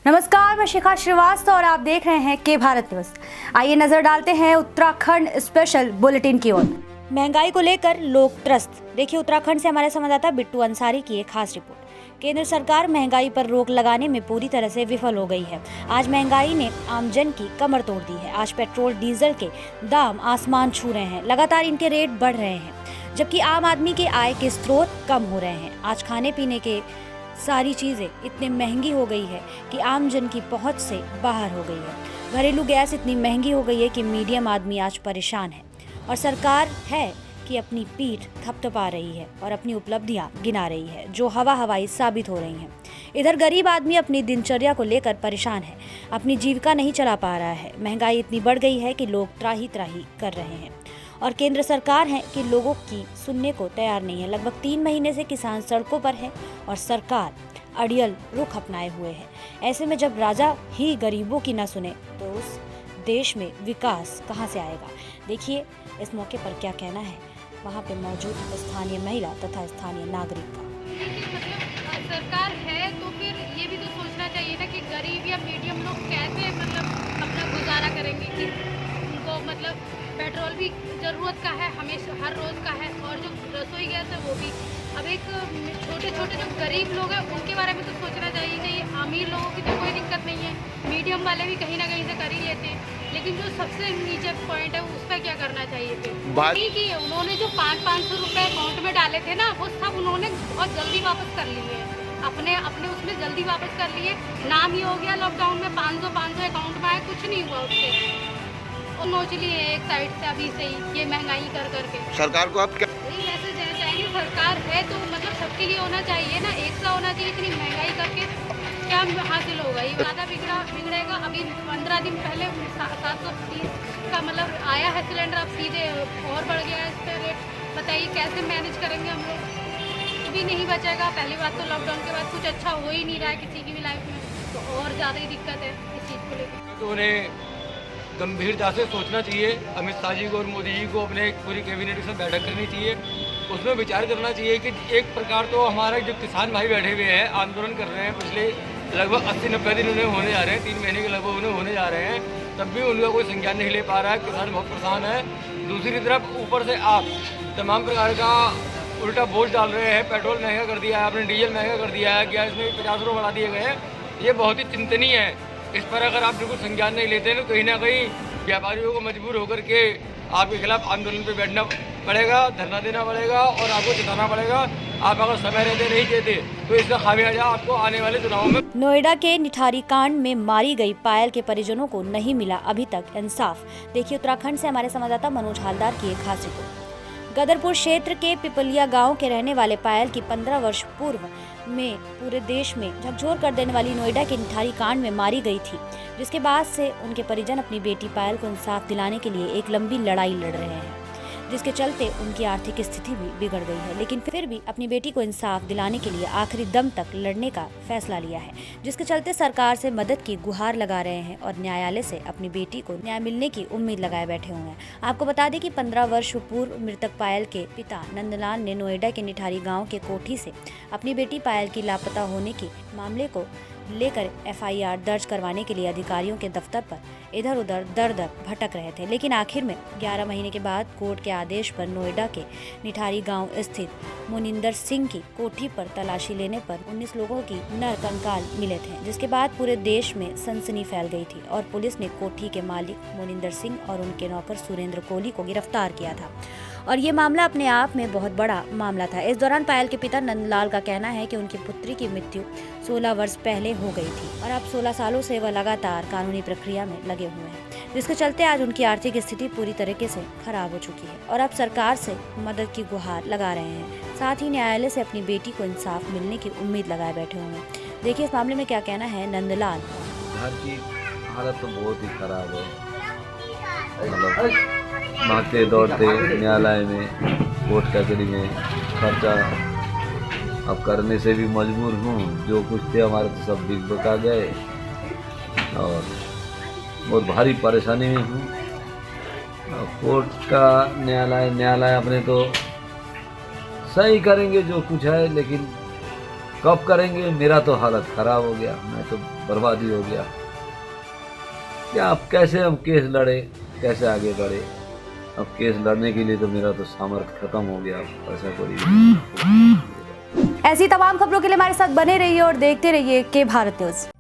नमस्कार, मैं शिखा श्रीवास्तव और आप देख रहे हैं के भारत न्यूज। आइए नजर डालते हैं उत्तराखंड स्पेशल बुलेटिन की ओर। महंगाई को लेकर लोग त्रस्त। देखिए उत्तराखंड से हमारे संवाददाता बिट्टू अंसारी की एक खास रिपोर्ट। केंद्र सरकार महंगाई पर रोक लगाने में पूरी तरह से विफल हो गई है। आज महंगाई ने आमजन की कमर तोड़ दी है। आज पेट्रोल डीजल के दाम आसमान छू रहे हैं। लगातार इनके रेट बढ़ रहे हैं, जबकि आम आदमी के आय के स्रोत कम हो रहे हैं। आज खाने पीने के सारी चीजें इतनी महंगी हो गई है कि आम जन की पहुंच से बाहर हो गई है। घरेलू गैस इतनी महंगी हो गई है कि मीडियम आदमी आज परेशान है और सरकार है कि अपनी पीठ थपथपा रही है और अपनी उपलब्धियां गिना रही है, जो हवाई साबित हो रही हैं। इधर गरीब आदमी अपनी दिनचर्या को लेकर परेशान है, अपनी जीविका नहीं चला पा रहा है। महंगाई इतनी बढ़ गई है कि लोग त्राही त्राही कर रहे हैं और केंद्र सरकार है कि लोगों की सुनने को तैयार नहीं है। लगभग 3 महीने से किसान सड़कों पर है और सरकार अड़ियल रुख अपनाए हुए है। ऐसे में जब राजा ही गरीबों की न सुने तो उस देश में विकास कहां से आएगा। देखिए इस मौके पर क्या कहना है वहां पे मौजूद स्थानीय महिला तथा स्थानीय नागरिक का। मतलब सरकार है तो फिर ये भी तो सोचना चाहिए ना कि गरीब या मीडियम लोग कैसे अपना गुजारा करेंगे, कि उनको पेट्रोल भी ज़रूरत का है, हमेशा हर रोज़ का है, और जो रसोई गैस है वो भी। अब एक छोटे छोटे जो गरीब लोग हैं उनके बारे में तो सोचना चाहिए। अमीर लोगों की तो कोई दिक्कत नहीं है, मीडियम वाले भी कहीं ना कहीं से कर ही लेते हैं, लेकिन जो सबसे नीचे पॉइंट है उसका क्या करना चाहिए फिर। ठीक है, उन्होंने जो 500 रुपये अकाउंट में डाले थे ना, वो सब उन्होंने बहुत जल्दी वापस कर लिए हैं, अपने उसमें जल्दी वापस कर लिए। नाम ही हो गया लॉकडाउन में 500 अकाउंट में आए, कुछ नहीं हुआ उससे, और नोच लिए एक साइड से अभी से ही ये महंगाई कर करके। सरकार को आप क्या मैसेज देना चाहेंगे? सरकार है तो सबके लिए होना चाहिए ना, एक सा होना चाहिए। इतनी महंगाई करके क्या हासिल होगा? ये ज़्यादा बिगड़ेगा। अभी 15 दिन पहले 730 का आया है सिलेंडर, अब सीधे और बढ़ गया है इस पर रेट। बताइए कैसे मैनेज करेंगे हम लोग? भी नहीं बचेगा। पहली बात तो लॉकडाउन के बाद कुछ अच्छा हो ही नहीं रहा है किसी की भी लाइफ में, तो और ज़्यादा ही दिक्कत है इस चीज़ को लेकर। तो उन्हें गंभीरता से सोचना चाहिए। अमित शाह जी को और मोदी जी को अपने पूरी कैबिनेट के साथ बैठक करनी चाहिए, उसमें विचार करना चाहिए कि एक प्रकार तो हमारे जो किसान भाई बैठे हुए हैं, आंदोलन कर रहे हैं, पिछले लगभग 80-90 दिन उन्हें होने जा रहे हैं, 3 महीने के लगभग उन्हें होने जा रहे हैं, तब भी उनका कोई संज्ञान नहीं ले पा रहा है। किसान बहुत परेशान है। दूसरी तरफ ऊपर से आप तमाम प्रकार का उल्टा बोझ डाल रहे हैं। पेट्रोल महंगा कर दिया है आपने, डीजल महंगा कर दिया है, गैस में 50 रुपये बढ़ा दिए गए हैं। ये बहुत ही चिंतनीय है। इस पर अगर आप बिल्कुल संज्ञान नहीं लेते हैं तो कहीं ना कहीं व्यापारियों को मजबूर होकर के आपके खिलाफ आंदोलन पे बैठना पड़ेगा, धरना देना पड़ेगा और आपको जिताना पड़ेगा। आप अगर समय रहते नहीं देते तो इसका खामियाजा आपको आने वाले चुनावों में। नोएडा के निठारी कांड में मारी गई पायल के परिजनों को नहीं मिला अभी तक इंसाफ। देखिए उत्तराखंड से हमारे संवाददाता मनोज हालदार की एक खास रिपोर्ट। गदरपुर क्षेत्र के पिपलिया गांव के रहने वाले पायल की 15 वर्ष पूर्व में पूरे देश में झकझोर कर देने वाली नोएडा के निठारी कांड में मारी गई थी, जिसके बाद से उनके परिजन अपनी बेटी पायल को इंसाफ दिलाने के लिए एक लंबी लड़ाई लड़ रहे हैं, जिसके चलते उनकी आर्थिक स्थिति भी बिगड़ गई है। लेकिन फिर भी अपनी बेटी को इंसाफ दिलाने के लिए आखिरी दम तक लड़ने का फैसला लिया है, जिसके चलते सरकार से मदद की गुहार लगा रहे हैं और न्यायालय से अपनी बेटी को न्याय मिलने की उम्मीद लगाए बैठे हुए हैं। आपको बता दें कि 15 वर्ष पूर्व मृतक पायल के पिता नंदलाल ने नोएडा के निठारी गाँव के कोठी से अपनी बेटी पायल की लापता होने के मामले को लेकर FIR दर्ज करवाने के लिए अधिकारियों के दफ्तर पर इधर उधर दर भटक रहे थे, लेकिन आखिर में 11 महीने के बाद कोर्ट के आदेश पर नोएडा के निठारी गांव स्थित मुनिंदर सिंह की कोठी पर तलाशी लेने पर 19 लोगों की नर कंकाल मिले थे, जिसके बाद पूरे देश में सनसनी फैल गई थी और पुलिस ने कोठी के मालिक मुनिंदर सिंह और उनके नौकर सुरेंद्र कोहली को गिरफ्तार किया था और ये मामला अपने आप में बहुत बड़ा मामला था। इस दौरान पायल के पिता नंदलाल का कहना है कि उनकी पुत्री की मृत्यु 16 वर्ष पहले हो गई थी और अब 16 सालों से वह लगातार कानूनी प्रक्रिया में लगे हुए हैं, जिसके चलते आज उनकी आर्थिक स्थिति पूरी तरीके से खराब हो चुकी है और अब सरकार से मदद की गुहार लगा रहे हैं। साथ ही न्यायालय से अपनी बेटी को इंसाफ मिलने की उम्मीद लगाए बैठे हुए हैं। देखिए इस मामले में क्या कहना है नंदलाल। घर की हालत तो बहुत ही खराब है, भागते दौड़ते न्यायालय में, कोर्ट कचहरी में खर्चा अब करने से भी मजबूर हूँ। जो कुछ थे हमारे तो सब बिक बका गए और बहुत भारी परेशानी में हूँ। कोर्ट का न्यायालय अपने तो सही करेंगे जो कुछ है, लेकिन कब करेंगे? मेरा तो हालत ख़राब हो गया। मैं तो बर्बादी हो गया। क्या अब कैसे हम केस लड़े, कैसे आगे बढ़े? अब केस लड़ने के लिए तो मेरा तो सामर्थ्य खत्म हो गया। ऐसा कोई ऐसी तमाम खबरों के लिए हमारे साथ बने रहिए और देखते रहिए के भारत न्यूज़।